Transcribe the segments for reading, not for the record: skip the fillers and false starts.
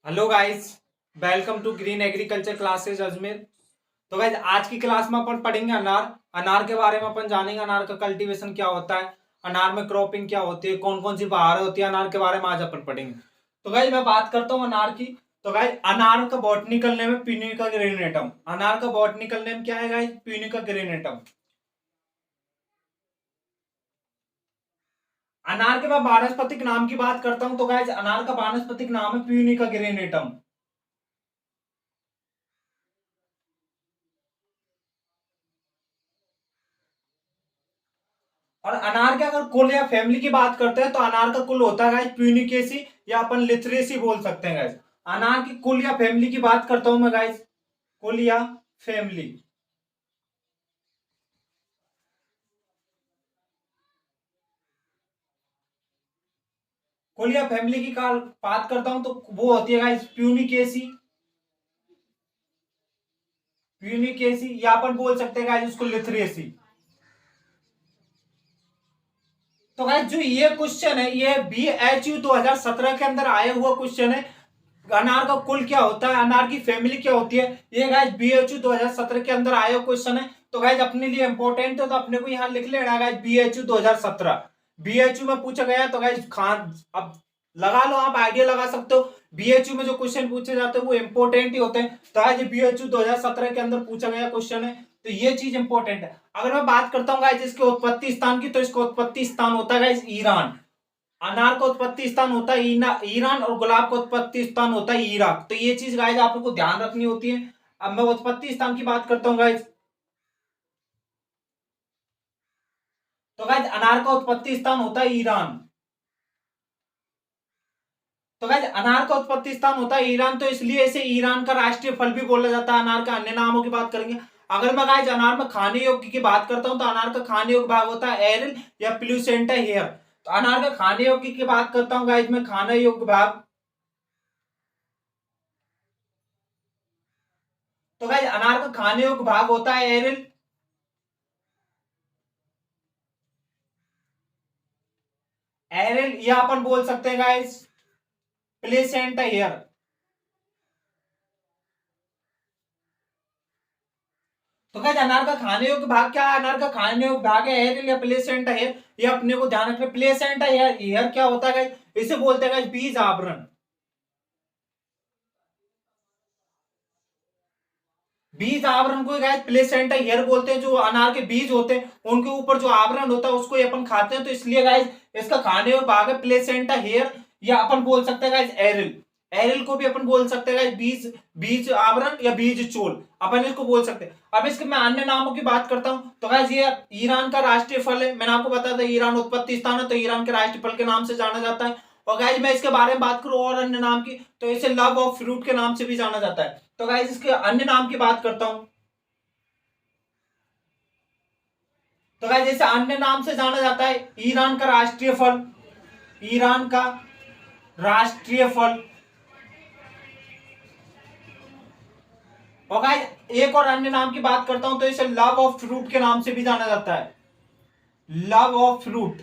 Hello guys. Welcome to green agriculture classes Ajmer. तो guys आज की क्लास में अपन पढ़ेंगे अनार। अनार के बारे में अपन जानेंगे, अनार का कल्टीवेशन क्या होता है, अनार में क्रॉपिंग क्या होती है, कौन कौन सी बहारें होती है अनार के बारे में आज अपन पढ़ेंगे। तो गाइस मैं बात करता हूँ अनार की। तो गाइस अनार का बॉटनिकल नेम है प्यूनिका ग्रेनेटम। अनार का बॉटनिकल नेम क्या है गाइस? Punica granatum. अनार के मैं वानस्पतिक नाम की बात करता हूं तो गाइस अनार का वानस्पतिक नाम है प्यूनिका ग्रेनेटम। और अनार के अगर कुल या फैमिली की बात करते हैं तो अनार का कुल होता है गाइस प्यूनिकेसी या अपन लिथरेसी बोल सकते हैं गाइस। अनार की कुल या फैमिली की बात करता हूं मैं गाइस। कुल या फैमिली। कुल या फैमिली की बात करता हूं तो वो होती है गाइस प्यूनिकेसी। प्यूनिकेसी या अपन बोल सकते हैं गाइस उसको लिथरेसी। तो गाइस जो ये क्वेश्चन है ये BHU 2017 के अंदर आया हुआ क्वेश्चन है। अनार का कुल क्या होता है, अनार की फैमिली क्या होती है, ये गाइस BHU 2017 के अंदर आया क्वेश्चन है। तो गाइस अपने लिए इंपॉर्टेंट है तो अपने को यहाँ लिख लेना गाइस BHU 2017। BHU में पूछा गया तो गाइस खान अब लगा लो, आप आइडिया लगा सकते हो। BHU में जो क्वेश्चन पूछे जाते हैं वो इंपॉर्टेंट ही होते हैं। तो आज BHU 2017 के अंदर पूछा गया क्वेश्चन है तो ये चीज इंपॉर्टेंट है। अगर मैं बात करता हूँ गाइस इसके उत्पत्ति स्थान की तो इसका उत्पत्ति स्थान होता है गाइस ईरान। अनार का उत्पत्ति स्थान होता है ईरान और गुलाब का उत्पत्ति स्थान होता है इराक। तो ये चीज गाइस आप लोग को ध्यान रखनी होती है। अब मैं उत्पत्ति स्थान की बात करता हूँ गाइस। तो गाइस अनार का उत्पत्ति स्थान होता है ईरान। तो गाइस अनार का उत्पत्ति स्थान होता है ईरान तो इसलिए इसे ईरान का राष्ट्रीय फल भी बोला जाता है। अनार का अन्य नामों की बात करेंगे। अगर मैं गाइस अनार में खाने योग्य की बात करता हूं तो अनार का खाने योग्य भाग होता है एरिल या प्लूसेंटा हेयर। तो अनार का खाने योग्य की बात करता हूं गाइस मैं, खाने योग्य भाग। तो गाइस अनार का खाने योग्य भाग होता है एरिल। एरिल या अपन बोल सकते हैं गाइस प्लेसेंटा हेयर। तो गाइस अनार का खाने योग्य भाग क्या है? अनार का खाने योग्य भाग है एरिल या प्लेसेंटा हेयर। ये अपने को ध्यान रखना। प्लेसेंटा हेयर हेयर क्या होता है गाइस? इसे बोलते हैं गाइस बीज आवरण। बीज आवरण को गाइस प्लेसेंटा हेयर बोलते हैं। जो अनार के बीज होते हैं उनके ऊपर जो आवरण होता है उसको अपन खाते हैं तो इसलिए गाइस इसका खाने योग्य भाग है प्लेसेंटा हेयर या अपन बोल सकते हैं गाइस एरिल। एरिल को भी अपन बोल सकते हैं गाइस बीज बीज आवरण या बीज चोल अपन इसको बोल सकते हैं। अब इसके मैं अन्य नामों की बात करता हूं तो गाइस ये ईरान का राष्ट्रीय फल है। मैंने आपको बताया था ईरान उत्पत्ति स्थान है तो ईरान के राष्ट्रीय फल के नाम से जाना जाता है। और गाइस मैं इसके बारे में बात करूं और अन्य नाम की तो इसे लव ऑफ फ्रूट के नाम से भी जाना जाता है। तो गाइस इसके अन्य नाम की बात करता हूं तो गाइस इसे अन्य नाम से जाना जाता है ईरान का राष्ट्रीय फल। ईरान का राष्ट्रीय फल। और गाइस एक और अन्य नाम की बात करता हूं तो इसे लव ऑफ फ्रूट के नाम से भी जाना जाता है। Love of fruit.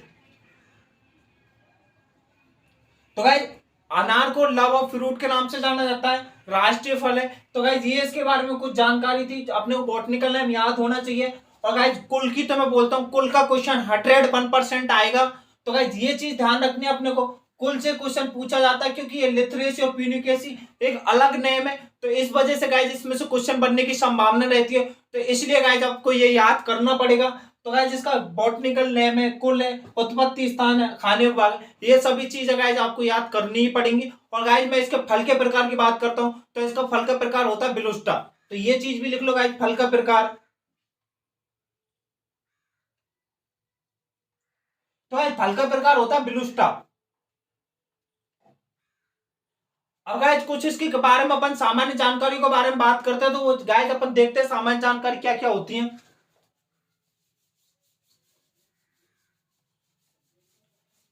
तो गाइस अनार को लव ऑफ फ्रूट के नाम से जाना जाता है, राष्ट्रीय फल है। तो गाइस ये इसके बारे में कुछ जानकारी थी, अपने को बॉटनिकल नेम याद होना चाहिए। और गाइस कुल की तो मैं बोलता हूं कुल का क्वेश्चन 101% आएगा। तो गाइस ये चीज ध्यान रखनी है अपने को, कुल से क्वेश्चन पूछा जाता है क्योंकि ये लिथरेसी और प्यूनिकेसी एक अलग नेम है। तो इस वजह से गाइस इसमें से क्वेश्चन बनने की संभावना रहती है। तो इसलिए गाइस आपको ये याद करना पड़ेगा। तो गाइस इसका बॉटनिकल नेम है, कुल है, उत्पत्ति स्थान है, खाने विभाग, ये सभी चीजें गाइस आपको याद करनी ही पड़ेंगी। और गाइस मैं इसके फल के प्रकार की बात करता हूं तो इसका फल का प्रकार होता है बिलुस्टा। तो ये चीज भी लिख लो गाइस, फल का प्रकार। तो गाइस फल का प्रकार होता है बिलुस्टा। अब गाइस कुछ इसके बारे में अपन सामान्य जानकारी के बारे में बात करते हैं तो वो गाइस अपन देखते हैं सामान्य जानकारी क्या क्या होती है।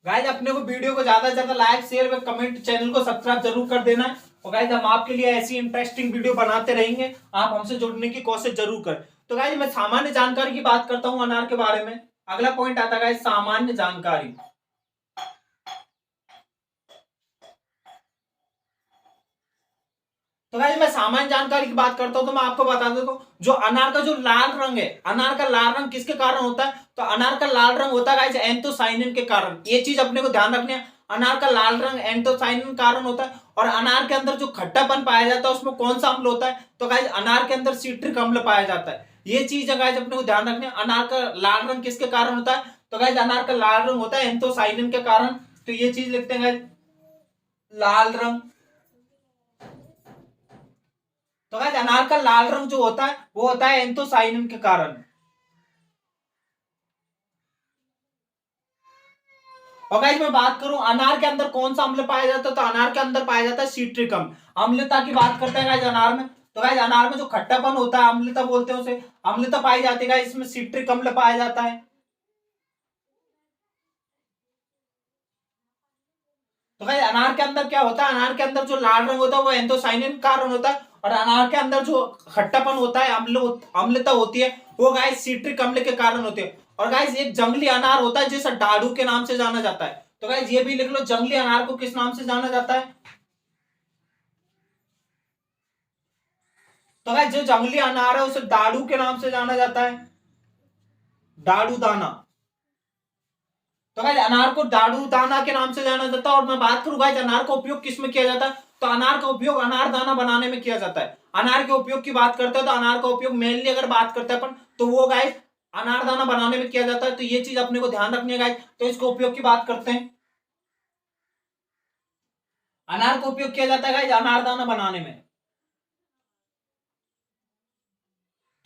गाइस अपने को वीडियो को ज्यादा से ज्यादा लाइक शेयर व कमेंट, चैनल को सब्सक्राइब जरूर कर देना है। और गाइस हम आपके लिए ऐसी इंटरेस्टिंग वीडियो बनाते रहेंगे, आप हमसे जुड़ने की कोशिश जरूर करें। तो गाइस मैं सामान्य जानकारी की बात करता हूं अनार के बारे में। अगला पॉइंट आता है गाइस सामान्य जानकारी। तो गाइस मैं सामान्य जानकारी की बात करता हूं तो मैं आपको बता देता हूं, जो अनार का जो लाल रंग है, अनार का लाल रंग किसके कारण होता है? तो अनार का लाल रंग होता है गाइस एंथोसाइनिन के कारण। ये चीज अपने को ध्यान रखनी है, अनार का लाल रंग एंथोसाइनिन कारण होता है। और अनार के अंदर जो खट्टापन पाया जाता है उसमें कौन सा अम्ल होता है? तो गाइस अनार के अंदर सिट्रिक अम्ल पाया जाता है। ये चीज है गाइस अपने को ध्यान रखनी है। अनार का लाल रंग किसके कारण होता है? तो गाइस अनार का लाल रंग होता है एंथोसाइनिन के कारण। तो ये चीज लिखते हैं गाइस, लाल रंग। तो गाइस अनार का लाल रंग जो होता है वो होता है एंथोसाइनिन के कारण। और गाइस मैं बात करूं अनार के अंदर कौन सा अम्ल पाया जाता है, तो अनार के अंदर पाया जाता है सिट्रिक अम्ल। अम्लता की बात करते हैं गाइस अनार में, तो गाइस अनार में जो खट्टापन होता है, अम्लता बोलते हैं उसे, अम्लता पाई जाती है गाइस, इसमें सिट्रिक अम्ल पाया जाता है। तो भाई अनार के अंदर क्या होता है? अनार के अंदर जो लाल रंग होता है वो एंथोसाइनिन के कारण होता है। और अनार के अंदर जो खट्टापन होता है, अम्लता होती है, वो गाइस सिट्रिक अम्ल के कारण होती है। और गाइस एक जंगली अनार होता है जिसे डाडू के नाम से जाना जाता है। तो गाइस ये भी लिख लो, जंगली अनार को किस नाम से जाना जाता है? तो गाइस जो जंगली अनार है उसे डाडू के नाम से जाना जाता है, डाडू दाना। तो गाइस अनार को डाडू दाना के नाम से जाना जाता है। और मैं बात करूं गाइस अनार का उपयोग किस में किया जाता है, तो अनार का उपयोग अनार दाना बनाने में किया जाता है। अनार के उपयोग की बात करते हैं तो अनार का उपयोग मेनली अगर बात करते हैं अपन, तो वो गाइस अनार दाना बनाने में किया जाता है। तो ये चीज अपने को ध्यान रखनी है गाइस। तो इसके उपयोग की बात करते हैं, अनार का उपयोग किया जाता है गाइस अनार दाना बनाने में।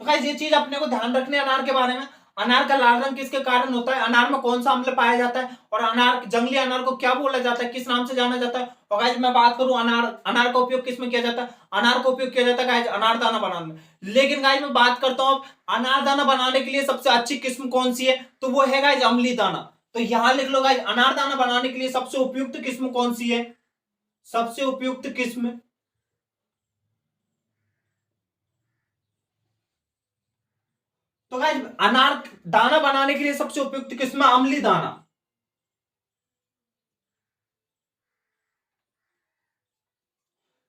तो गाइस ये चीज अपने को ध्यान रखनी है अनार के बारे में। अनार का लाल रंग किसके कारण होता है, अनार में कौन सा अम्ल पाया जाता है, और अनार जंगली अनार को क्या बोला जाता है, किस नाम से जाना जाता है। और गाइस मैं बात करूं अनार, अनार का उपयोग किस में किया जाता है? अनार का उपयोग किया जाता है गाइस अनार दाना बनाने में। लेकिन गाइस मैं बात करता हूं अनार दाना बनाने के लिए सबसे अच्छी किस्म कौन सी है, तो वो है गाइस अम्ली दाना। तो यहां लिख लो गाइस, अनार दाना बनाने के लिए सबसे उपयुक्त किस्म कौन सी है? सबसे उपयुक्त किस्म, तो गाइस अनार दाना बनाने के लिए सबसे उपयुक्त किस्म है अम्ली दाना।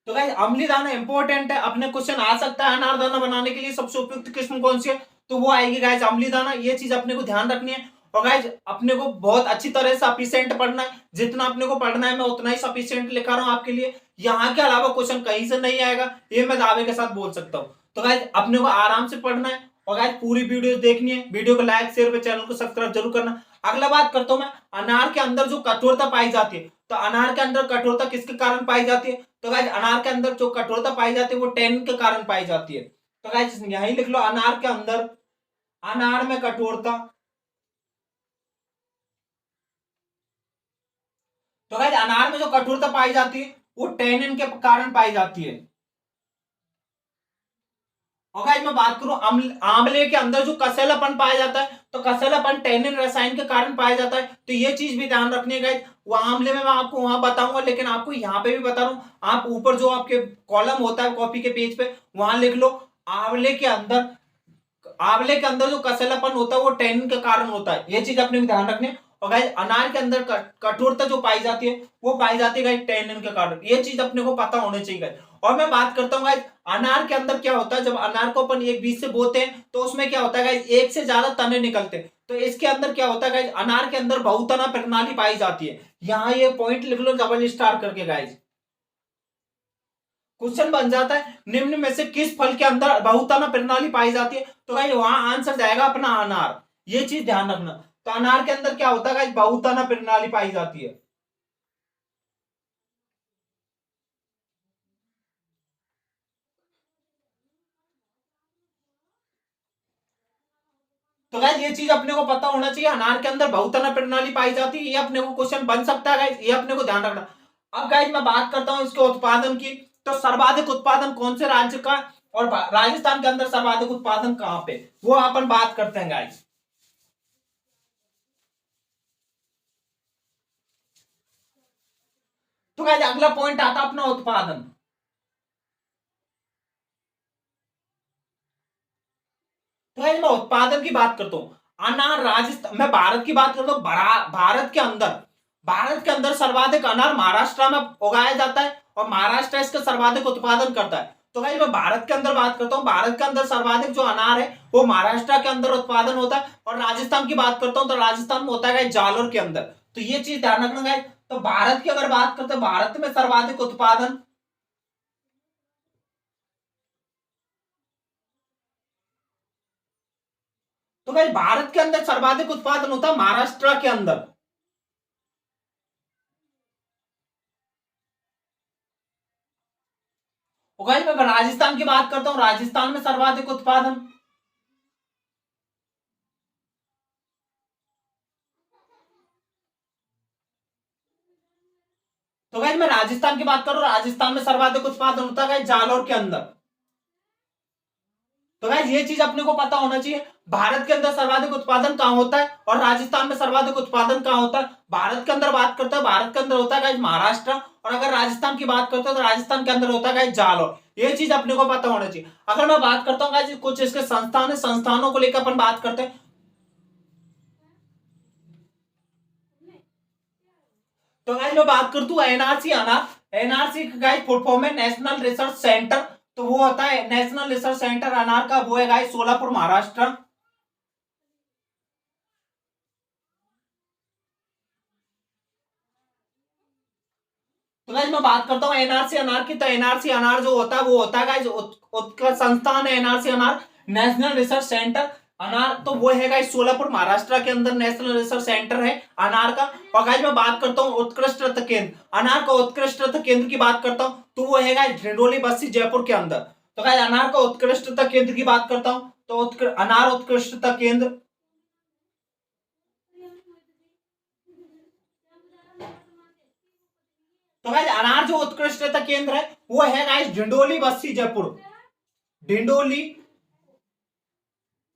तो गाइस अम्ली दाना इंपॉर्टेंट है, अपने क्वेश्चन आ सकता है अनार दाना बनाने के लिए सबसे उपयुक्त किस्म कौन सी है, तो वो आएगी गाइस अम्ली दाना। ये चीज अपने को ध्यान रखनी है। और गाइस अपने को बहुत अच्छी तरह से सफिशिएंट पढ़ना है, जितना अपने को पढ़ना है मैं उतना ही सफिशिएंट लिखा रहा हूं आपके लिए। यहाँ के अलावा क्वेश्चन कहीं से नहीं आएगा, ये मैं दावे के साथ बोल सकता हूँ। तो गाइस अपने को आराम से पढ़ना है, और गाइस पूरी वीडियो देखनी है। वीडियो को लाइक शेयर पे, चैनल को सब्सक्राइब जरूर करना। अगला बात करता हूं मैं, अनार के अंदर जो कठोरता पाई जाती है, तो अनार के अंदर कठोरता किसके कारण पाई जाती है? तो गाइस अनार के अंदर जो कठोरता पाई जाती है वो टैनिन के कारण पाई जाती है। तो गाइस यही लिख लो, अनार के अंदर, अनार में कठोरता। तो गाइस अनार में जो कठोरता पाई जाती है वो टैनिन के कारण पाई जाती है। और गाइस मैं बात करूं आंवले के अंदर जो कसेलापन पाया जाता है, तो कसेलापन टैनिन रसायन के कारण पाया जाता है। तो ये चीज भी ध्यान रखनी है गाइस। वो आंवले में मैं आपको वहां बताऊंगा, लेकिन आपको यहाँ पे भी बता रहा हूं। आप ऊपर जो आपके कॉलम होता है कॉपी के पेज पे, वहां लिख लो, आंवले के अंदर, आंवले के अंदर जो कसेलापन होता है वो टैनिन के कारण होता है। ये चीज अपने को ध्यान रखनी है। और गाइस अनार के अंदर कठोरता जो पाई जाती है वो पाई जाती है गाइस टैनिन के कारण। ये चीज अपने को पता होना चाहिए गाइस। और मैं बात करता हूँ गाइस, अनार के अंदर क्या होता है, जब अनार को अपन एक बीज से बोते हैं तो उसमें क्या होता है गाइस, एक से ज्यादा तने निकलते हैं। तो इसके अंदर क्या होता है गाइस, अनार के अंदर बहुतना प्रणाली पाई जाती है। यहाँ ये पॉइंट लिख लो डबल स्टार करके गाइस। क्वेश्चन बन जाता है निम्न में से किस फल के अंदर बहुतना प्रणाली पाई जाती है, तो गाइस वहां आंसर जाएगा अपना अनार। ये चीज ध्यान रखना। तो अनार के अंदर क्या होता है गाइस, बहुतना प्रणाली पाई जाती है। तो गाइस ये चीज अपने को पता होना चाहिए, अनार के अंदर बहुतना प्रणाली पाई जाती है। ये अपने को क्वेश्चन बन सकता है गाइस, ये अपने को ध्यान रखना। अब गाइस मैं बात करता हूं इसके उत्पादन की, तो सर्वाधिक उत्पादन कौन से राज्य का, और राजस्थान के अंदर सर्वाधिक उत्पादन कहां पे, वो अपन बात करते हैं गाइस। तो गाइस अगला पॉइंट आता है अपना उत्पादन। तो गाइस मैं उत्पादन की बात करता हूं, अनार राजस्थान, मैं भारत की बात करता हूं, भारत के अंदर, भारत के अंदर सर्वाधिक अनार महाराष्ट्र में उगाया जाता है। और महाराष्ट्र इसका सर्वाधिक उत्पादन करता है। तो भाई मैं भारत के अंदर बात करता हूँ, भारत के अंदर सर्वाधिक जो अनार है वो महाराष्ट्र के अंदर उत्पादन होता है। और राजस्थान की बात करता हूँ तो राजस्थान में होता है जालोर के अंदर। तो ये चीज ध्यान रखना गाइस। तो भारत की अगर बात करते हैं, भारत में सर्वाधिक उत्पादन, तो भाई भारत के अंदर सर्वाधिक उत्पादन होता है महाराष्ट्र के अंदर। गाइस मैं राजस्थान की बात करता हूं, राजस्थान में सर्वाधिक उत्पादन। तो गाइस मैं राजस्थान की बात करूं, राजस्थान में सर्वाधिक उत्पादन होता है गाइस जालोर के अंदर। तो गाइस ये चीज अपने को पता होना चाहिए, भारत के अंदर सर्वाधिक उत्पादन कहां होता है और राजस्थान में सर्वाधिक उत्पादन कहां होता है। भारत के अंदर बात करते हैं, भारत के अंदर होता है गाइस महाराष्ट्र, और अगर राजस्थान की बात करते हैं तो राजस्थान के अंदर होता है गाइस जालोर। ये चीज अपने को पता होना चाहिए। अगर मैं बात करता हूँ गाइस कुछ इसके संस्थान है, संस्थानों को लेकर अपन बात करते हैं। तो गाइस मैं बात करता हूँ एनआरसी अनार। एनआरसी गाइस फुल फॉर्म है नेशनल रिसर्च सेंटर। तो वो होता है नेशनल रिसर्च सेंटर अनार का, वो है गाइस सोलापुर महाराष्ट्र। तो गाइस मैं बात करता हूँ एनआरसी अनार की। तो एनआरसी अनार जो होता है वो होता है गाइस उत्कृष्ट संस्थान है एनआरसी अनार, नेशनल रिसर्च सेंटर अनार। तो वो है गाइस सोलापुर महाराष्ट्र के अंदर नेशनल रिसर्च सेंटर है अनार का। और गाइस मैं बात करता हूँ उत्कृष्टता केंद्र अनार का, उत्कृष्टता केंद्र की बात करता हूँ तो वो है गाइस ढिंडोली बस्सी जयपुर के अंदर। तो गाइस अनार का उत्कृष्टता केंद्र की बात करता हूँ तो अनार उत्कृष्टता केंद्र, तो गाइस अनार जो उत्कृष्टता केंद्र है वो है गाइस ढिंडोली बस्सी जयपुर, ढिंडोली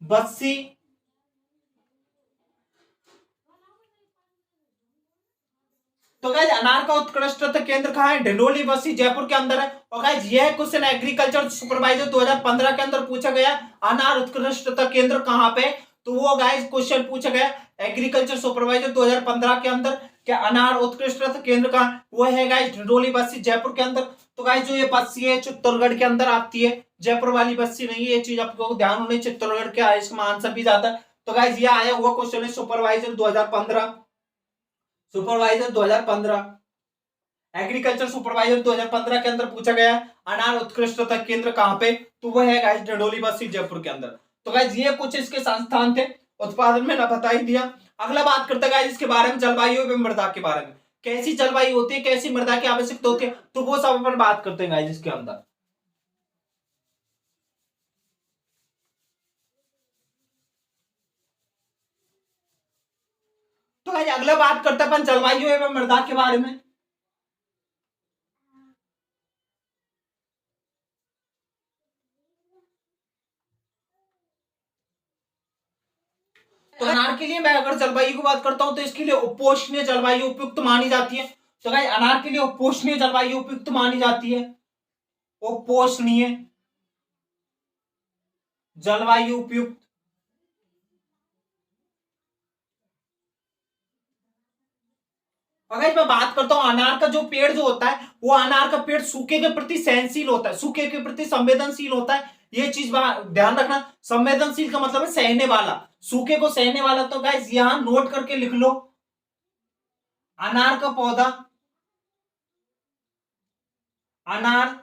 बस्सी। तो गाइस अनार का उत्कृष्टता केंद्र कहाँ है, ढिंडोली बस्सी जयपुर के अंदर है। और गाइस यह क्वेश्चन एग्रीकल्चर सुपरवाइजर 2015 के अंदर पूछा गया, अनार उत्कृष्टता केंद्र कहाँ पे। तो वो गाइस क्वेश्चन पूछा गया एग्रीकल्चर सुपरवाइजर 2015 के अंदर, क्या अनार उत्कृष्टता केंद्र कहाँ, वो है गाइस ढिंडोली बस्सी जयपुर के अंदर। तो गाइस जो ये बस्सी है चित्तौड़गढ़ के अंदर आती है, जयपुर वाली बस्सी नहीं है, ये चीज आपको ध्यान होनी, चित्तौड़गढ़ के इसका आंसर भी जाता है। तो गाइस ये आया हुआ क्वेश्चन है सुपरवाइजर 2015, सुपरवाइजर 2015, एग्रीकल्चर सुपरवाइजर 2015 के अंदर पूछा गया अनार उत्कृष्टता केंद्र कहां पे, तो वो है गाइस ढिंडोली बस्सी जयपुर के अंदर। तो गाइस ये कुछ इसके संस्थान थे, उत्पादन में ना बता ही दिया। अगला बात करते हैं गाइस इसके बारे में, जलवायु एवं मृदा के बारे में, कैसी जलवायु होती है, कैसी मृदा की आवश्यकता होती है, तो वो सब अपन बात करते हैं गाइस इसके अंदर। तो गाइस अगला बात करते हैं अपन जलवायु एवं मृदा के बारे में। तो अनार के लिए मैं अगर जलवायु की बात करता हूं तो इसके लिए उपोष्णीय जलवायु उपयुक्त मानी जाती है। तो गाइस अनार के लिए उपोष्णीय जलवायु उपयुक्त मानी जाती है, उपोष्णीय जलवायु उपयुक्त। अगर मैं बात करता हूं अनार का जो पेड़ जो होता है वो अनार का पेड़ सूखे के प्रति सहनशील होता है, सूखे के प्रति संवेदनशील होता है। ये चीज ध्यान रखना, संवेदनशील का मतलब है सहने वाला, सूखे को सहने वाला। तो गाइस यहां नोट करके लिख लो, अनार का पौधा, अनार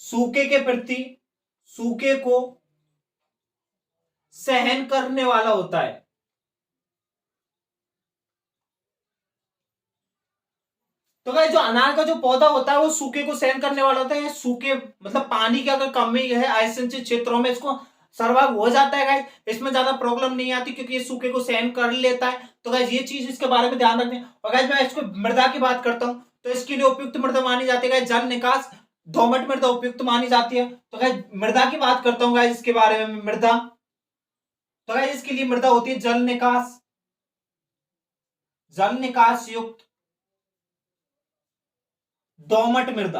सूखे के प्रति, सूखे को सहन करने वाला होता है। तो गाइस जो अनार का जो पौधा होता है वो सूखे को सहन करने वाला होता है। सूखे मतलब पानी की अगर कमी है असिंचित क्षेत्रों में इसको सर्वाइव हो जाता है गाइस, इसमें ज्यादा प्रॉब्लम नहीं आती क्योंकि ये सूखे को सहन कर लेता है। तो गाइस ये चीज इसके बारे में ध्यान रखना। और गाइस मैं इसको मृदा की बात करता हूँ तो इसके लिए उपयुक्त मृदा मानी जाती है गाइस जल निकास, दोमट मृदा उपयुक्त मानी जाती है। तो गाइस मृदा की बात करता हूँ गाइस इसके बारे में, मृदा, तो गाइस इसके लिए मृदा होती है जल निकास, जल निकास युक्त दोमट मृदा।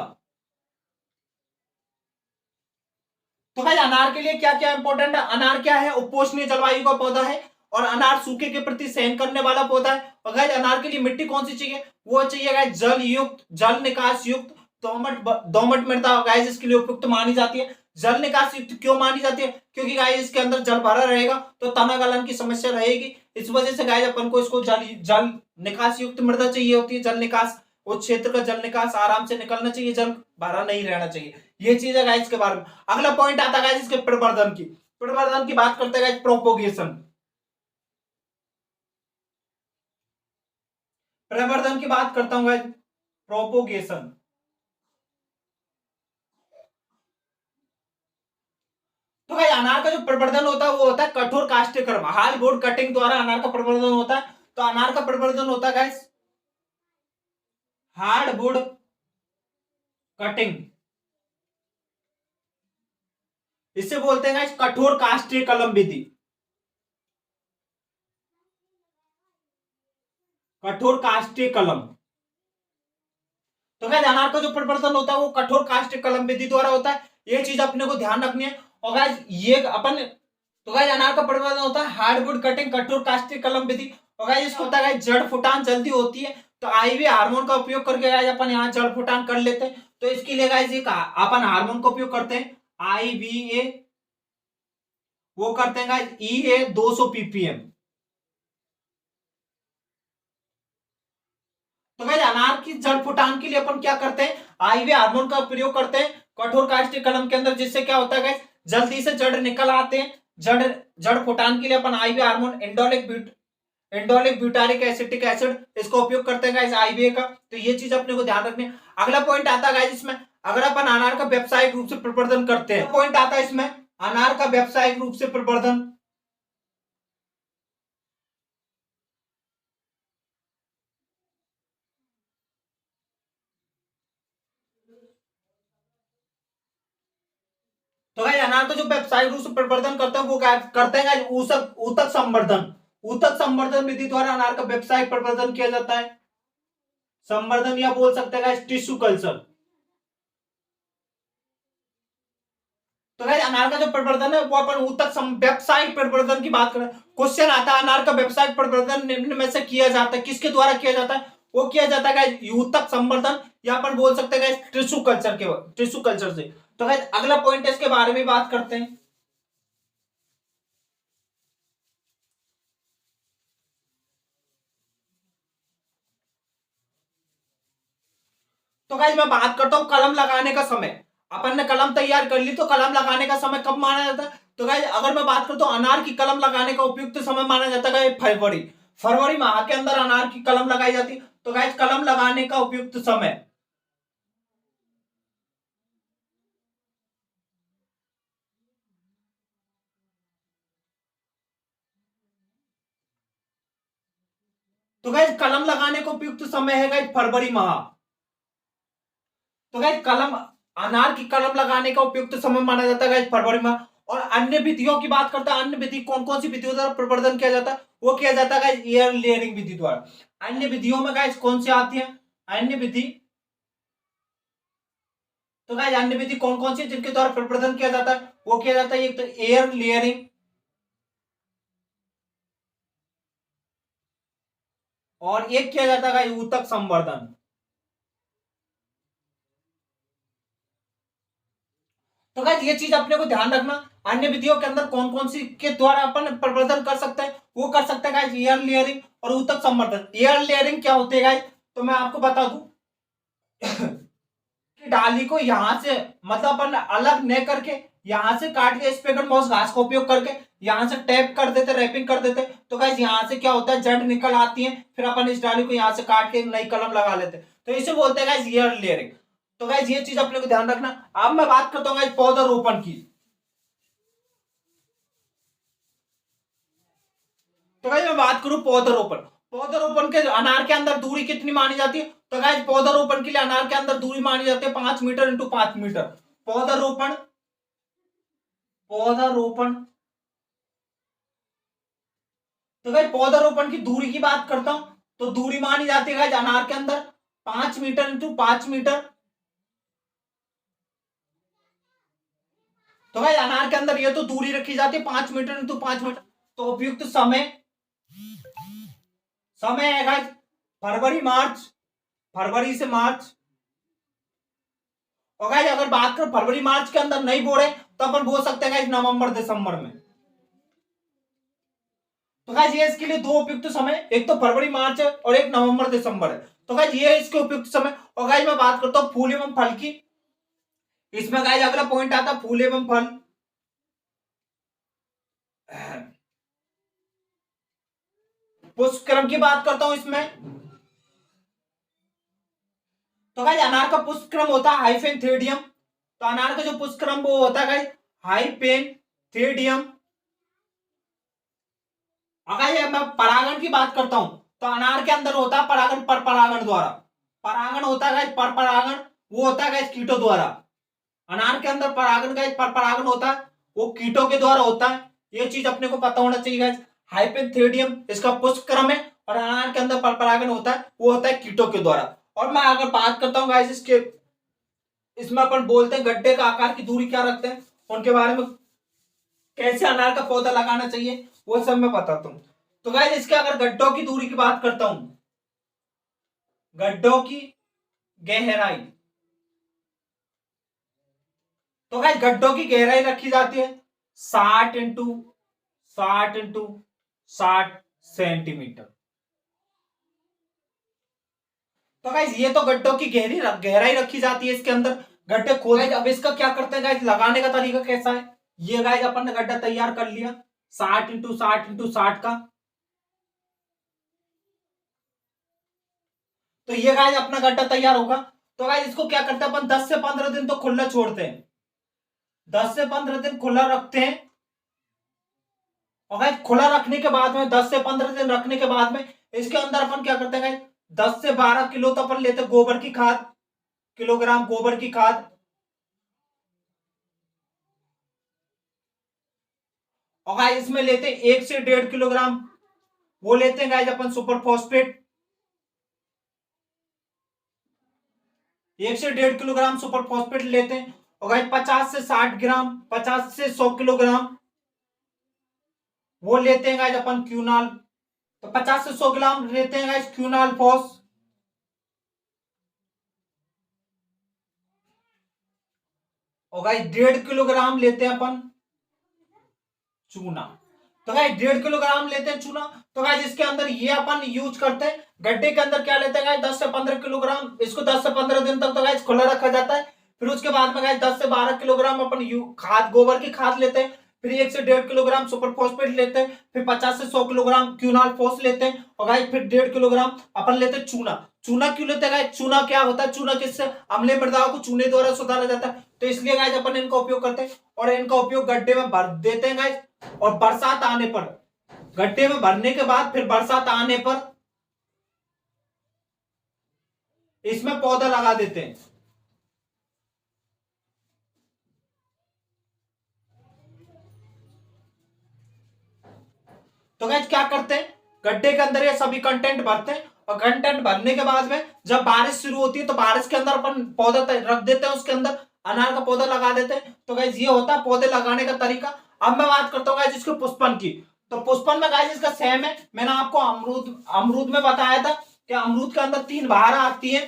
तो भाई अनार के लिए क्या क्या इंपॉर्टेंट है, अनार क्या है, उपोष्णीय जलवायु का पौधा है और अनार सूखे के प्रति सहन करने वाला पौधा है। और गाइस अनार के लिए मिट्टी कौन सी चाहिए, वो चाहिए गाइस जल युक्त, जल निकास युक्त दोमट मृदा गाइस इसके लिए उपयुक्त मानी जाती है। जल निकास युक्त क्यों मानी जाती है? क्योंकि गाइस इसके अंदर जल भरा रहेगा तो तना गलन की समस्या रहेगी। इस वजह से गाइस अपन को इसको जल निकास युक्त मृदा चाहिए होती है। जल निकास, उस क्षेत्र का जल निकास आराम से निकलना चाहिए, जल भरा नहीं रहना चाहिए। ये चीज है गाइस के बारे में। अगला पॉइंट आता है गाइस इसके प्रवर्धन की। प्रवर्धन की बात करते हैं गाइस, प्रोपोगेशन। प्रवर्धन की बात करता हूं गाइस, प्रोपोगेशन। तो भाई अनार का जो प्रवर्धन होता है वो होता है कठोर काष्ठक्रम, हार्ड बोर्ड कटिंग द्वारा अनार का प्रवर्धन होता है। तो अनार का प्रवर्धन होता है गाइस हार्ड बोर्ड कटिंग, इसे बोलते हैं गाइस कठोर काष्ठीय कलम विधि। कठोर काष्ठीय कलम। तो गाइस अनार का जो प्रवर्धन होता है वो कठोर काष्ठीय कलम विधि द्वारा होता है। ये चीज अपने को ध्यान रखनी है। और गाइस ये अपन, तो गाइस अनार का प्रवर्धन होता है हार्डवुड कटिंग कठोर काष्ठीय कलम विधि। और गाइस इसको होता है गाइस जड़ फुटान जल्दी होती है, तो आईवी हार्मोन का उपयोग करके गाइस अपन यहाँ जड़ फुटान कर लेते हैं। तो इसके लिए गाइस एक अपन हार्मोन का उपयोग करते हैं IVA, वो करते हैं गाइस EA 200 ppm। तो गाइस अनार की जड़ फुटान के लिए अपन क्या करते हैं, आईवी हार्मोन का प्रयोग करते हैं कठोर काष्ठीय कलम के अंदर, जिससे क्या होता है गाइस जल्दी से जड़ निकल आते हैं। जड़ जड़ फुटान के लिए अपन आईवी hormone indolic butyric acetic acid इसका उपयोग करते हैं गाइस आईवीए का। तो ये चीज अपने को ध्यान रखनी है। अगला पॉइंट आता है गाइस इसमें, अगर अपन अनार का व्यावसायिक रूप से प्रवर्धन करते हैं, पॉइंट आता है इसमें अनार का व्यावसायिक रूप से प्रवर्धन। तो गाइस अनार का जो व्यावसायिक रूप से प्रवर्धन करते हैं वो करते हैं गाइस ऊतक संवर्धन। ऊतक संवर्धन विधि द्वारा अनार का व्यावसायिक प्रवर्धन किया जाता है। संवर्धन या बोल सकते हैं गाइस टिश्यू कल्चर। तो गाइस अनार का जो प्रवर्धन है वो अपन ऊतक व्यावसायिक प्रवर्धन की बात करें। क्वेश्चन आता है अनार का व्यावसायिक प्रवर्धन निम्न में से किया जाता है, किसके द्वारा किया जाता है? वो किया जाता है गाइस ऊतक संवर्धन, या अपन बोल सकते हैं गाइस टिश्यू कल्चर से। तो गाइस अगला पॉइंट है इसके बारे में बात करते हैं। तो गाइस मैं बात करता हूं कलम लगाने का समय। अपन ने कलम तैयार कर ली, तो कलम लगाने का समय कब माना जाता है? तो गाइस अगर मैं बात करता हूं अनार की कलम लगाने का उपयुक्त समय माना जाता है फरवरी। फरवरी माह के अंदर अनार की कलम लगाई जाती है। तो गाइस कलम लगाने का उपयुक्त समय, तो गाइस कलम लगाने का उपयुक्त समय है गाइस फरवरी माह। तो गाइस कलम, अनार की कलम लगाने का उपयुक्त समय माना जाता है गाइस फरवरी माह। और अन्य विधियों की बात करते हैं, अन्य विधि कौन कौन सी विधियों द्वारा प्रवर्धन किया जाता है? वो किया जाता है गाइस एयर लेयरिंग विधि द्वारा। अन्य विधियों में गाइस कौन सी आती है अन्य विधि? तो गाइस अन्य विधि कौन कौन सी जिनके द्वारा प्रवर्धन किया जाता है? वो किया जाता है एक तो एयर लेयरिंग, और एक किया जाता है गाइस ऊतक संवर्धन। तो गाइस ये चीज अपने को ध्यान रखना, अन्य विधियों के अंदर कौन कौन सी के द्वारा अपन प्रवर्धन कर सकते हैं? वो कर सकते हैं गाइस एयर लेयरिंग और ऊतक संवर्धन। एयर लेयरिंग क्या होती है गाइस, तो मैं आपको बता दूं कि डाली को यहां से, मतलब अपन अलग न करके यहां से काट के स्पेगन मॉस घास का उपयोग करके यहां से टैप कर देते, रैपिंग कर देते, तो गाइस यहां से क्या होता है जड़ निकल आती है, फिर अपन इस डाली को यहां से काट के नई कलम लगा लेते, तो इसे बोलते हैं गाइस एयर लेयरिंग। तो गाइस ये चीज अपने को ध्यान रखना। अब मैं बात करता हूँ गाइस पौधारोपण की। तो गाइस मैं बात करूं पौधारोपण। पौधारोपण के अनार के अंदर दूरी कितनी मानी जाती है? तो गाइस पौधारोपण के लिए अनार के अंदर दूरी मानी जाती है 5 मीटर इंटू 5 मीटर। पौधारोपण पौधारोपण तो गाइस पौधारोपण की दूरी की बात करता हूं, तो दूरी मानी जाती है गाइस अनार के अंदर 5 मीटर इंटू 5 मीटर। तो गाइस अनार के अंदर ये तो दूरी रखी जाती है 5 मीटर इंटू 5 मीटर। तो उपयुक्त समय, समय है गाइस फरवरी से मार्च, और गाइस अगर बात करें फरवरी मार्च के अंदर नहीं बो रहे तो अपन बो सकते हैं गाइस नवंबर दिसंबर में। तो गाइस ये इसके लिए दो उपयुक्त समय, एक तो फरवरी मार्च है और एक नवंबर दिसंबर है। तो गाइस ये इसके उपयुक्त समय। और गाइस मैं बात करता हूँ फूल एवं फल की। इसमें गाइस अगला पॉइंट आता है फूल एवं फल। पुष्पक्रम की बात करता हूं इसमें। तो गाइस अनार का पुष्पक्रम होता है हाइपेंथेडियम। तो अनार का जो पुष्पक्रम वो होता है गाइस हाइपेंथेडियम। अगर ये मैं परागण की बात करता हूं तो अनार के अंदर होता है परागण पर परागण द्वारा। परागण होता है गाइस पर परागण, वो होता है गाइस कीटों द्वारा। अनार के अंदर परागण गाइस पर परागण होता है, वो कीटों के द्वारा होता है। ये चीज अपने को पता होना चाहिए गाइस। हाइपेंथेडियम इसका पुष्पक्रम है और अनार के अंदर पर परागण होता है, वो होता है कीटों के द्वारा। और मैं अगर बात करता हूँ गाइस इसके, इसमें अपन बोलते हैं गड्ढे का आकार की दूरी क्या रखते हैं, उनके बारे में, कैसे अनार का पौधा लगाना चाहिए, वो सब मैं बताता हूं। तो गाइस इसके अगर गड्ढों की दूरी की बात करता हूं, गड्ढों की गहराई, तो गाइस गड्ढों की गहराई रखी जाती है 60 इंटू 60 सेंटीमीटर। तो गाइस ये तो गड्ढों की गहराई रखी जाती है इसके अंदर। गड्ढे खोद, अब इसका क्या करते हैं गाइस, लगाने का तरीका कैसा है। ये गाइस अपन ने गड्ढा तैयार कर लिया 60 इंटू 60 का। तो ये गाइस अपना गड्ढा तैयार होगा। तो गाइस इसको क्या करते हैं अपन 10 से 15 दिन तो खुला छोड़ते हैं, 10 से 15 दिन खुला रखते हैं। और गाइस खुला रखने के बाद में 10 से 15 दिन रखने के बाद में इसके अंदर अपन क्या करते हैं गाइस 10 से 12 किलो तो अपन लेते हैं गोबर की खाद, किलोग्राम गोबर की खाद। और गाइस इसमें लेते हैं 1 से 1.5 किलोग्राम वो लेते हैं गाइस अपन सुपर फॉस्फेट, 1 से 1.5 किलोग्राम सुपर फॉस्फेट लेते हैं। और गाइस 50 से 60 ग्राम, 50 से 100 किलोग्राम वो लेते हैं गाइस अपन क्यूनाल। तो 50 से 100 ग्राम लेते हैं गाइस क्यूनाल फॉस। और गाइस 1.5 किलोग्राम लेते हैं अपन चूना। तो गाइस 1.5 किलोग्राम लेते हैं चूना। तो गाइस इसके अंदर ये अपन यूज करते हैं। गड्ढे के अंदर क्या लेते हैं गाइस 10 से 15 किलोग्राम। इसको 10 से 15 दिन तक तो गाइस खुला रखा जाता है। फिर उसके बाद में गाइस 10 से 12 किलोग्राम अपन खाद, गोबर की खाद लेते हैं। फिर 1 से 1.5 किलोग्राम सुपर फॉस्फेट लेते हैं। फिर 50 से 100 किलोग्राम क्यूनाल फॉस लेते हैं। और गाइस फिर 1.5 किलोग्राम अपन लेते हैं चूना। चूना क्यों लेते हैं गाइस, चूना क्या होता है, चूना किससे, अम्लीय मृदाओं को चूने द्वारा सुधारा जाता है, तो इसलिए गाइस अपन इनका उपयोग करते हैं। और इनका उपयोग गड्ढे में भर देते हैं गाइस। और बरसात आने पर, गड्ढे में भरने के बाद फिर बरसात आने पर इसमें पौधा लगा देते हैं। तो गाइस क्या करते हैं, गड्ढे के अंदर ये सभी कंटेंट भरते हैं। और कंटेंट भरने के बाद में जब बारिश शुरू होती है तो बारिश के अंदर अपन पौधा रख देते हैं, उसके अंदर अनार का पौधा लगा देते हैं। तो गाइस ये होता है पौधे लगाने का तरीका। अब मैं बात करता हूँ गाइस इसके पुष्पन की। तो पुष्पन में गाइस इसका सेम है। मैंने आपको अमरूद अमरूद में बताया था कि अमरूद के अंदर 3 बहार आती है।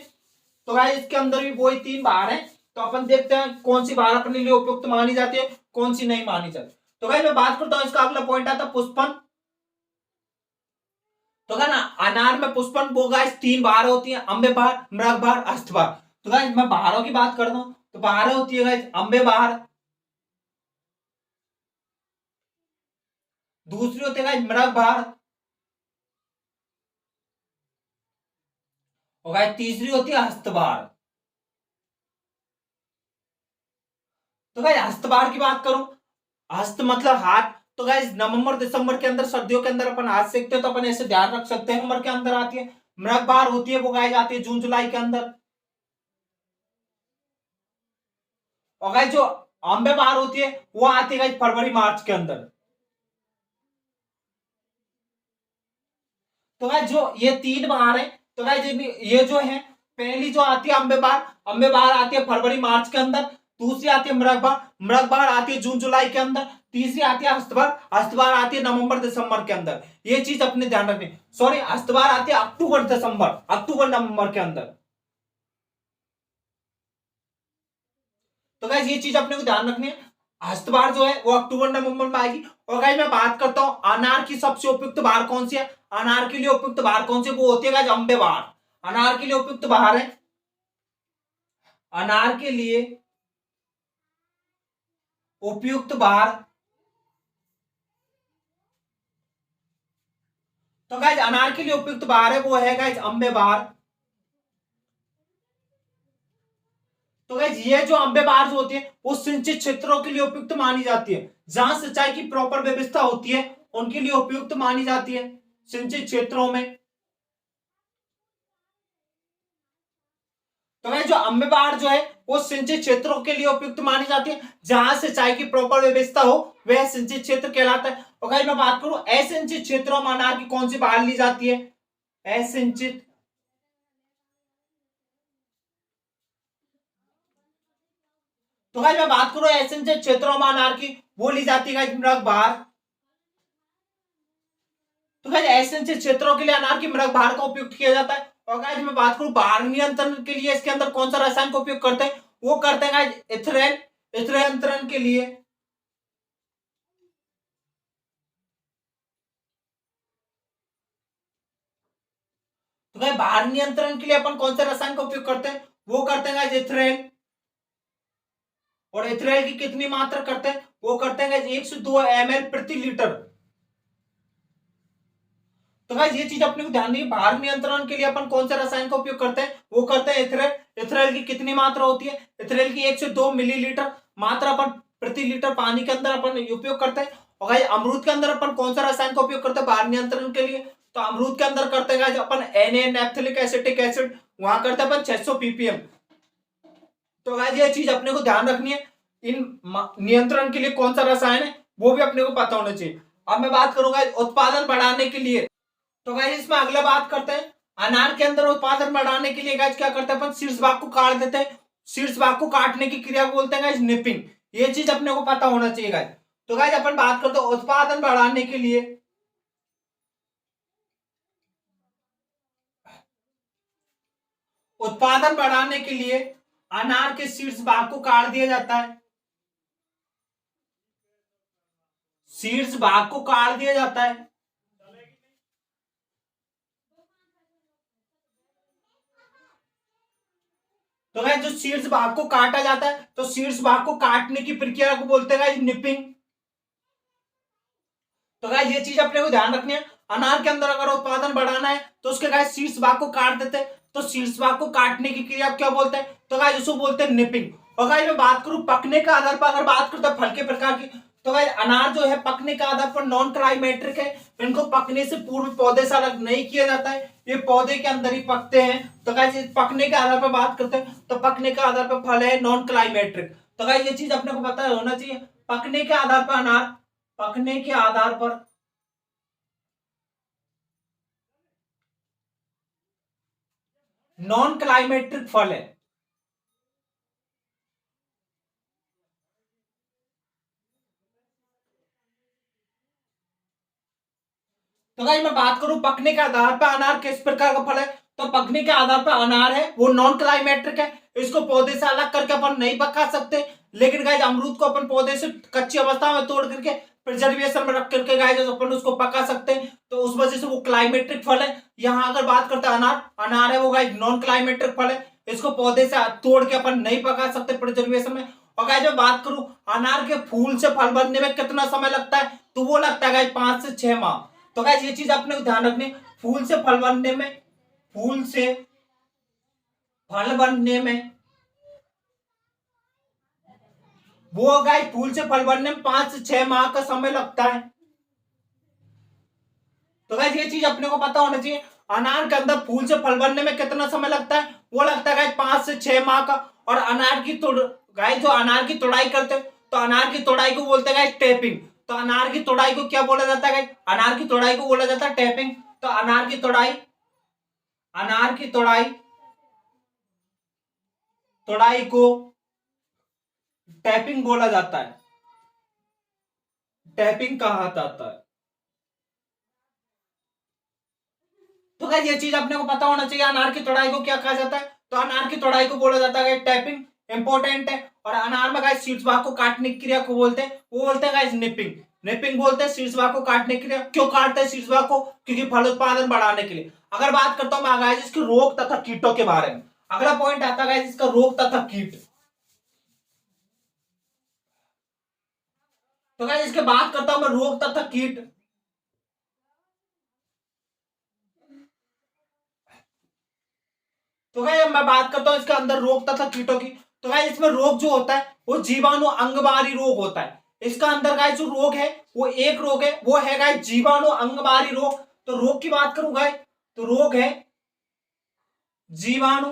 तो गाइस इसके अंदर भी वही 3 बहार है। तो अपन देखते हैं कौन सी बहार अपने लिए उपयुक्त मानी जाती है, कौन सी नहीं मानी जाती। तो गाइस मैं बात करता हूँ, इसका अगला पॉइंट आता है पुष्पन। तो क्या ना, अनार में पुष्पन वो गाइस 3 बहार होती है, अम्बे बहार, मृग बहार, अस्त बहार। तो गाइस मैं बहारों की बात करता हूं तो बहारें होती है गाइस अम्बे बहार, दूसरी होती है गाइस मृग बहार, और गाइस तीसरी होती है हस्त बहार। तो गाइस हस्त बहार की बात करूं, हस्त मतलब हाथ। तो गाइस नवंबर दिसंबर के अंदर, सर्दियों के अंदर अपन हाथ सेकते हैं, तो अपन ऐसे ध्यान रख सकते हैं। नवंबर के अंदर आती है। मृग बहार होती है वो गाइस आती है जून जुलाई के अंदर। और गाइस जो अम्बे बहार होती है वो आती है गाइस फरवरी मार्च के अंदर। तो गाइस जो ये 3 बहार है, तो गाइस ये जो है, पहली जो आती है अम्बे बहार, अम्बे बहार आती है फरवरी मार्च के अंदर। दूसरी आती है मृग बहार, मृग बहार आती है जून जुलाई के अंदर। तीसरी आती है हस्तबहार, हस्तबहार आती है नवंबर दिसंबर के अंदर। ये चीज अपने ध्यान रखनी। सॉरी, हस्तबहार आती है अक्टूबर दिसंबर, अक्टूबर नवंबर के अंदर। तो गाइस ये चीज अपने को ध्यान रखनी है। हस्तवार जो है वो अक्टूबर नवंबर में आएगी। और गाइस मैं बात करता हूँ अनार की सबसे उपयुक्त बहार कौन सी है। अनार के लिए उपयुक्त बहार कौन सी, वो होती है गाइस अम्बे बहार। अनार के लिए उपयुक्त बहार है, अनार के लिए उपयुक्त बहार, तो गाइस अनार के लिए उपयुक्त बहार है वो है गाइस अम्बे बहार। तो गाइस ये जो अम्बे बहार जो होती है वो सिंचित क्षेत्रों के लिए उपयुक्त मानी जाती है, जहां सिंचाई की प्रॉपर व्यवस्था होती है उनके लिए उपयुक्त मानी जाती है सिंचित क्षेत्रों में। तो गाइस जो अम्बे बहार जो है वो सिंचित क्षेत्रों के लिए उपयुक्त मानी जाती है, जहां सिंचाई की प्रॉपर व्यवस्था हो वह सिंचित क्षेत्र कहलाता है। और गाइस मैं बात करूं असिंचित क्षेत्रों में अनार की कौन सी बहार ली जाती है, असिंचित, तो गाइस मैं बात करूं असिंचित क्षेत्रों में अनार की, वो ली जाती है गाइस मृग बहार। तो गाइस असिंचित क्षेत्रों के लिए अनार की मृग बहार का उपयोग किया जाता है। और गाइस मैं बात करूं बहार नियंत्रण के लिए इसके अंदर कौन सा रसायन का उपयोग करते हैं, वो करते हैं गाइस इथेनॉल, इथेनॉल के लिए। तो गाइस बहार नियंत्रण के लिए अपन कौन से रसायन का उपयोग करते हैं, वो करते हैं गाइस इथेनॉल। और इथेनॉल की कितनी मात्रा करते हैं, वो करते हैं गाइस 1 से 2 ml प्रति लीटर। तो गाइस ये चीज अपने को ध्यान रखिए, भार नियंत्रण के लिए अपन कौन से रसायन का उपयोग करते हैं, वो करते हैं इथेनॉल। इथेनॉल की कितनी मात्रा होती है, इथेनॉल की 1 से 2 मिलीलीटर मात्रा अपन प्रति लीटर पानी के अंदर अपन उपयोग करते हैं। और गाइस अमरूद के अंदर अपन कौन सा रसायन का उपयोग करते हैं भार नियंत्रण के लिए, तो अमरूद के अंदर करते हैं गाइस अपन NaN एसिटिक एसिड, वहां करते हैं अपन 600 ppm। तो गाइस ये चीज अपने को ध्यान रखनी है, इन नियंत्रण के लिए कौन सा रसायन है वो भी अपने को पता होना चाहिए। अब मैं बात करूंगा उत्पादन बढ़ाने के लिए, तो गाइस इसमें अगला बात करते हैं अनार के अंदर उत्पादन बढ़ाने के लिए गाइस क्या करते हैं अपन शीर्ष भाग को काट देते हैं। शीर्ष भाग को काटने की क्रिया को बोलते हैं गाइस निपिंग। ये चीज अपने को पता होना चाहिए गाइस। तो गाइस अपन बात करते हैं उत्पादन बढ़ाने के लिए, उत्पादन बढ़ाने के लिए अनार के शीर्ष भाग को काट दिया जाता है, शीर्ष भाग को काट दिया जाता है। तो गाइस जो शीर्ष भाग को काटा जाता है तो शीर्ष भाग को काटने की प्रक्रिया को बोलते हैं गाइस निपिंग। तो गाइस ये चीज अपने को ध्यान रखनी है, अनार के अंदर अगर उत्पादन बढ़ाना है तो उसके गाइस शीर्ष भाग को काट देते हैं, तो शीर्ष भाग को काटने की क्रिया क्या बोलते हैं, तो गाइस उसको बोलते हैं निपिंग। और गाइस मैं बात करूं पकने का आधार पर अगर बात करते हैं फल के प्रकार की, तो गाइस अनार जो है पकने का आधार पर नॉन क्लाइमेट्रिक है, इनको पकने से पूर्व पौधे से अलग नहीं किया जाता है, ये पौधे के अंदर ही पकते हैं। तो गाइस पकने के आधार पर बात करते हैं तो पकने के आधार पर फल है नॉन क्लाइमेट्रिक। तो गाइस ये चीज अपने को पता होना चाहिए, पकने के आधार पर अनार, पकने के आधार पर नॉन क्लाइमेट्रिक फल है। तो गाइस मैं बात करूं पकने के आधार पर अनार किस प्रकार का फल है, तो पकने के आधार पर अनार है वो नॉन क्लाइमेट्रिक है, इसको पौधे से अलग करके अपन नहीं पका सकते। लेकिन गाइस अमरूद को अपन पौधे से कच्ची अवस्था में तोड़ करके प्रिजर्वेशन में रख करके गाइस अपन उसको पका सकते हैं, तो उस वजह से वो क्लाइमेट्रिक फल है। यहाँ अगर बात करते हैं अनार, अनार है वो गाइस नॉन क्लाइमेट्रिक फल है, इसको पौधे से तोड़ के अपन नहीं पका सकते प्रिजर्वेशन में। और गाइस मैं बात करूं अनार के फूल से फल बनने में कितना समय लगता है, तो वो लगता है गाइस 5 से 6 माह। तो गाइस ये चीज अपने को ध्यान रखनी, फूल से फल बनने में, फूल से फल बनने में, वो गाइस फूल से फल बनने में 5 से 6 माह का समय लगता है। तो गाइस ये चीज अपने को पता होना चाहिए, अनार के अंदर फूल से फल बनने में कितना समय लगता है, वो लगता है गाइस 5 से 6 माह का। और अनार की तोड़, गाइस जो अनार की तोड़ाई करते हैं तो अनार की तोड़ाई को बोलते हैं गाइस टेपिंग। तो अनार की तोड़ाई को क्या बोला जाता है गाइस, अनार की तोड़ाई को बोला जाता है टेपिंग। तो अनार की तोड़ाई, अनार की तोड़ाई, तोड़ाई को टैपिंग बोला जाता है, टैपिंग कहा जाता है। तो गाइस ये चीज अपने को पता होना चाहिए, अनार की तोड़ाई को क्या कहा जाता है, तो अनार की तोड़ाई को बोला जाता है टैपिंग, इंपॉर्टेंट है। और अनार में गाइस सीड्स भाग को काटने की क्रिया को बोलते हैं, वो बोलते हैं गाइस निपिंग। निपिंग बोलते हैं सीड्स भाग को काटने की क्रिया। क्यों काटते हैं सीड्स भाग को? क्योंकि फल उत्पादन बढ़ाने के लिए। अगर बात करता हूं मैं गाइस इसके रोग तथा कीटों के बारे में, अगला पॉइंट आता है गाइस इसका रोग तथा कीट। तो गाइस इसके बात करता हूं मैं रोग तथा कीट। तो गाइस मैं बात करता हूं इसके अंदर रोग तथा कीटों की। तो गाइस इसमें रोग जो होता है वो जीवाणु अंगमारी रोग होता है। इसका अंदर गाइस जो रोग है वो एक रोग है, वो है गाइस जीवाणु अंगमारी रोग। तो रोग की बात करूं गाइस तो रोग है जीवाणु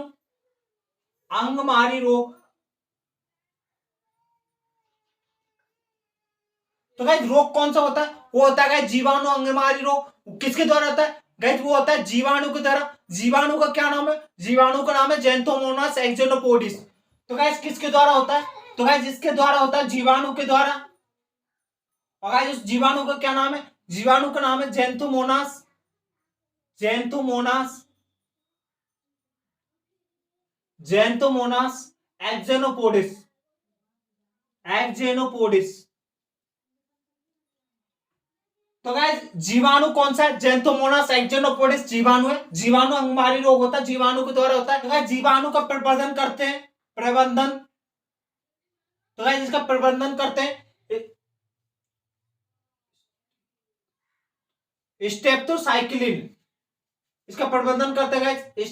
अंगमारी रोग। तो गाइस रोग कौन सा होता है? वो होता है गाइस जीवाणु अंगमारी रोग। किसके द्वारा होता है गाइस? वो होता है जीवाणु के द्वारा। जीवाणु का क्या नाम है? जीवाणु का नाम है ज़ैंथोमोनास एक्सोनोपोडिस। तो गाइस किसके द्वारा होता है? तो गाइस इसके द्वारा होता है जीवाणु के द्वारा। और गाइस उस जीवाणु का क्या नाम है? जीवाणु का नाम है ज़ैंथोमोनास, ज़ैंथोमोनास, ज़ैंथोमोनास एक्सोनोपोडिस, एक्सोनोपोडिस। तो गाइस जीवाणु कौन सा है? ज़ैंथोमोनास एक्सोनोपोडिस जीवाणु है। जीवाणु अंगमारी रोग होता है, जीवाणु के द्वारा होता है। तो गाइस जीवाणु का प्रबंधन करते हैं, प्रबंधन। तो गाइस इसका प्रबंधन करते हैं स्टेप्टोसाइक्लिन। इसका प्रबंधन करते हैं गाइस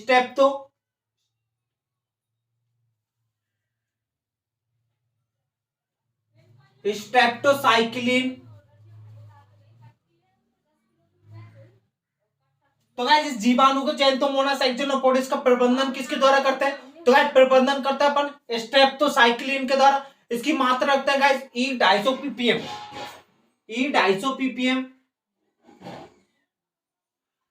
स्टेप्टोसाइक्लिन। तो गाइस इस जीवाणु को ज़ैंथोमोनास एक्सोनोपोडिस का प्रबंधन किसके द्वारा करते हैं? तो गाइस प्रबंधन करता है अपन स्ट्रेप्टोसाइक्लिन के द्वारा। इसकी मात्रा रखता है guys E250 ppm, E250 ppm।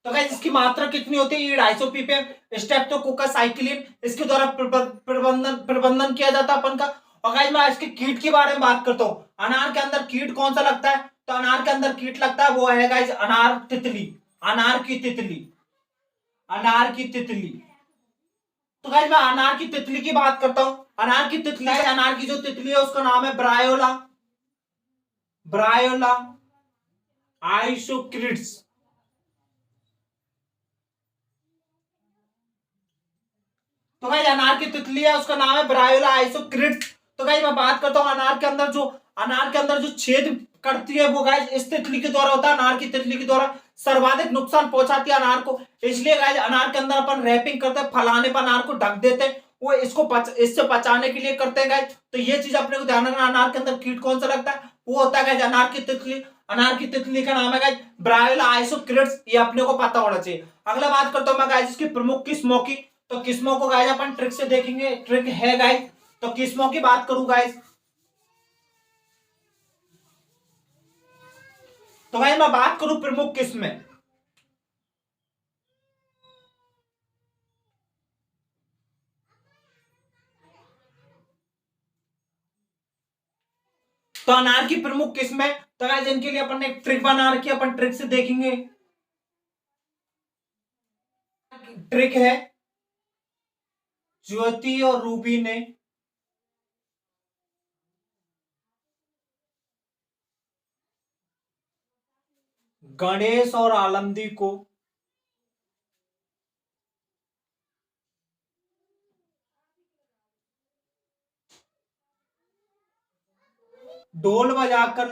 तो गाइस इसकी मात्रा कितनी होती है? E250 ppm Streptococcus cyclin. इसके द्वारा प्रबंधन किया जाता है अपन का। और गाइस मैं इसके कीट के बारे में बात करता हूं। अनार के अंदर कीट कौन सा लगता है? तो अनार के अंदर कीट लगता है वो है गाइस अनार तितली, अनार की तितली, अनार की तितली। तो गाइस मैं अनार की तितली की बात करता हूं। अनार की तितली, अनार की जो तितली है उसका नाम है ब्रायोला, ब्रायोला आइसोक्रिड्स। तो गाइस अनार की तितली है उसका नाम है ब्रायोला आइसोक्रिड्स। तो गाइस मैं बात करता हूं अनार के अंदर जो छेद करती है वो गाइस इस तितली के द्वारा होता है। अनार की तितली के द्वारा सर्वाधिक नुकसान पहुंचाती है अनार को। इसलिए गाइस अनार के अंदर अपन रैपिंग करते हैं, फलाने पर अनार को ढक देते हैं, वो इससे बचाने के लिए करते हैं गाइस। तो ये चीज अपने को ध्यान रखना। अनार के अंदर कीट कौन सा लगता है? वो होता है गाइस अनार की तितली। अनार की तितली का नाम है गाइस ब्रायोला आइसोक्रिड्स, ये अपने को पता होना चाहिए। अगला बात करता हूं मैं गाइस इसकी प्रमुख किस्मों की। तो किस्मों को गाइस अपन ट्रिक से देखेंगे, ट्रिक है गाइस। तो किस्मों की बात करूं गाइस तो गाइस मैं बात करूं प्रमुख किस्में। तो अनार की प्रमुख किस्में, तो गाइस इनके लिए अपन ने एक ट्रिक बना रखी है, अपन ट्रिक से देखेंगे। ट्रिक है ज्योति और रूबी ने गणेश और आलमदी को ढोल बजाकर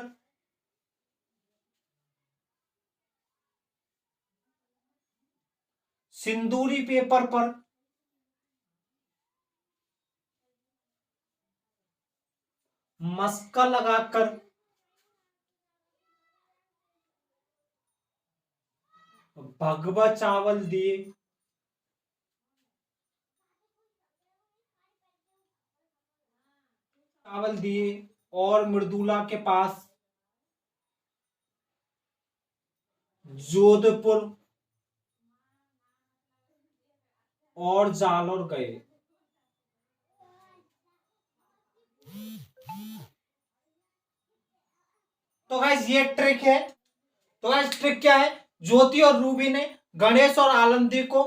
सिंदूरी पेपर पर मस्का लगाकर भगवा चावल दिए, चावल दिए और मृदुला के पास जोधपुर और जालोर गए। तो गाइस ये ट्रिक है। तो गाइस ट्रिक क्या है? ज्योति और रूबी ने गणेश और आलमदी को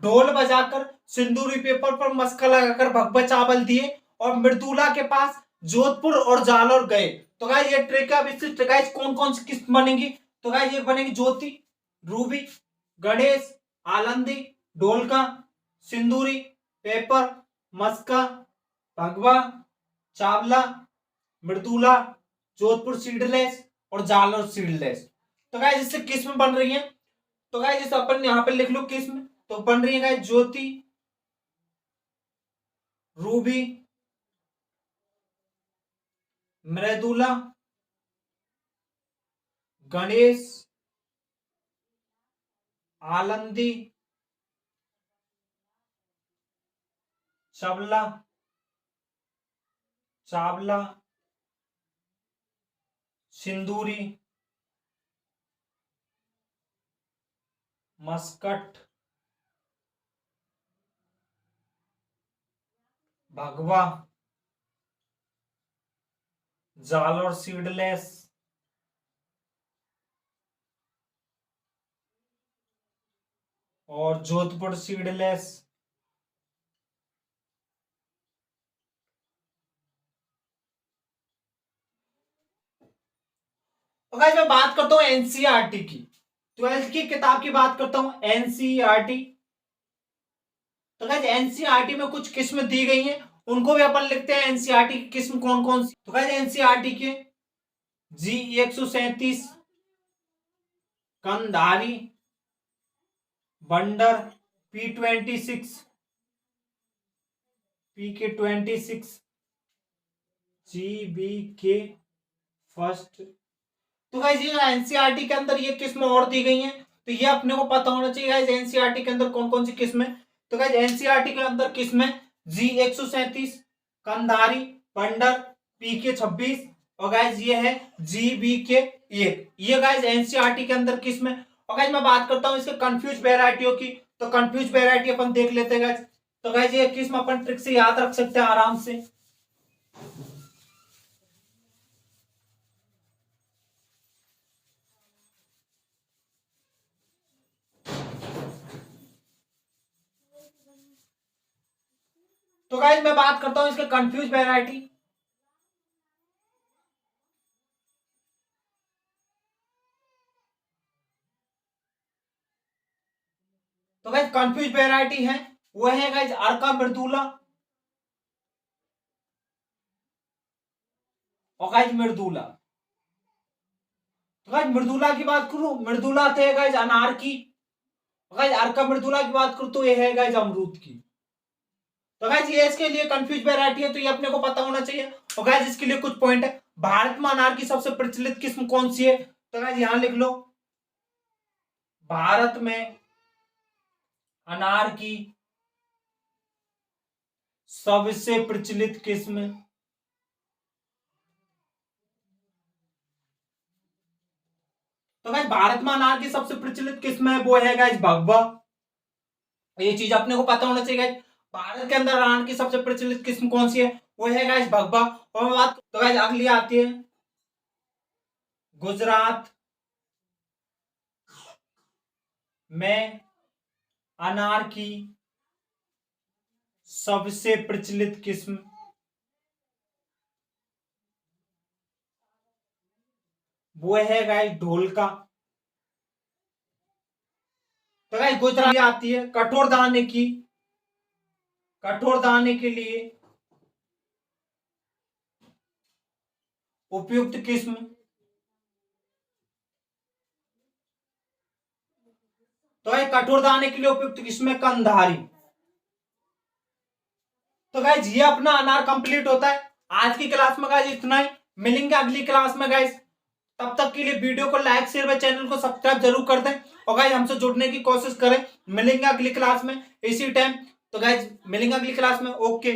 ढोल बजाकर सिंदूरी पेपर पर मस्का लगाकर भगवा चावल दिए और मृदुला के पास जोधपुर और जालौर गए। तो गाइस ये ट्रिक है। अब इससे गाइस कौन कौन सी किस्म बनेगी? तो गाइस ये बनेगी ज्योति, रूबी, गणेश, आलंदी, ढोलका, सिंदूरी, पेपर, मस्का, भगवा, चावला, मृदुला, जोधपुर सीडलेस और जालौर सीडलेस। तो गाइस इससे किस्म बन रही है। तो गाइस इस अपन यहां पे लिख लो किस्म। तो बन रही है गाइस ज्योति, रूबी, मृदुला, गणेश, आलंदी, चवला, चावला, सिंदूरी, मस्कट, भगवा, जालौर सीडलेस और जोधपुर सीडलेस। तो गाइस मैं बात करता हूं एनसीईआरटी की, 12th की किताब की बात करता हूं एनसीईआरटी। तो गाइस एनसीईआरटी में कुछ किस्म दी गई हैं, उनको भी अपन लिखते हैं एनसीईआरटी की किस्म कौन कौन सी। तो गाइस एनसीईआरटी के जी 137, कंधारी, बंडर, P26, PK26, GBK फर्स्ट। तो गाइस ये एनसीईआरटी के अंदर ये किस्म और दी गई हैं, तो ये अपने को पता होना चाहिए गाइस एनसीईआरटी के अंदर कौन कौन सी किस्म है। तो गाइस एनसीईआरटी के अंदर किस्म है जी 137, कंधारी, बंडर, PK26 और गाइस ये है GBK1। ये गाइस एनसीईआरटी के अंदर किस्म है। और गाइस मैं बात करता हूं इसके कंफ्यूज वेराइटियों की। तो कंफ्यूज वेराइटी अपन देख लेते हैं गाइस। तो गाइस ये किस्म अपन ट्रिक से याद रख सकते हैं आराम से। तो गाइस मैं बात करता हूं इसके कंफ्यूज वेराइटी। तो गाइस कंफ्यूज वेराइटी है वो है गाइस अर्का मृदुला और गाइस मृदुला। तो गाइस मृदुला की बात करूं, मृदुला थे गाइस अनार की। गाइस अर्का मृदुला की बात करूं तो ये है गाइस अमरूद की। तो गाइस ये इसके लिए कंफ्यूज वेराइटी है, तो ये अपने को पता होना चाहिए। और गाइस इसके लिए कुछ पॉइंट है। भारत में अनार की सबसे प्रचलित किस्म कौन सी है? तो गाइस यहां लिख लो, भारत में अनार की सबसे प्रचलित किस्म, तो गाइस भारत में अनार की सबसे प्रचलित किस्म है वो है गाइस भगवा। ये चीज अपने को पता होना चाहिए गाइस। भारत के अंदर अनार की सबसे प्रचलित किस्म कौन सी है? वो है गाइस भगवा। और बात तो गाइस अगली आती है गुजरात में अनार की सबसे प्रचलित किस्म, वो है गाइस ढोलका। तो गाइस गुजरात आती है कठोर दाने की, कठोर दाने के लिए उपयुक्त किस्म, तो गाइस कठोर दाने के लिए उपयुक्त किस्म है कंधारी। तो गाइस ये अपना अनार कंप्लीट होता है। आज की क्लास में गाइस इतना ही। मिलेंगे अगली क्लास में गाइस। तब तक के लिए वीडियो को लाइक शेयर व चैनल को सब्सक्राइब जरूर कर दें और गाइस हमसे जुड़ने की कोशिश करें। मिलेंगे अगली क्लास में इसी टाइम। तो गाइस मिलेंगे अगली क्लास में। ओके।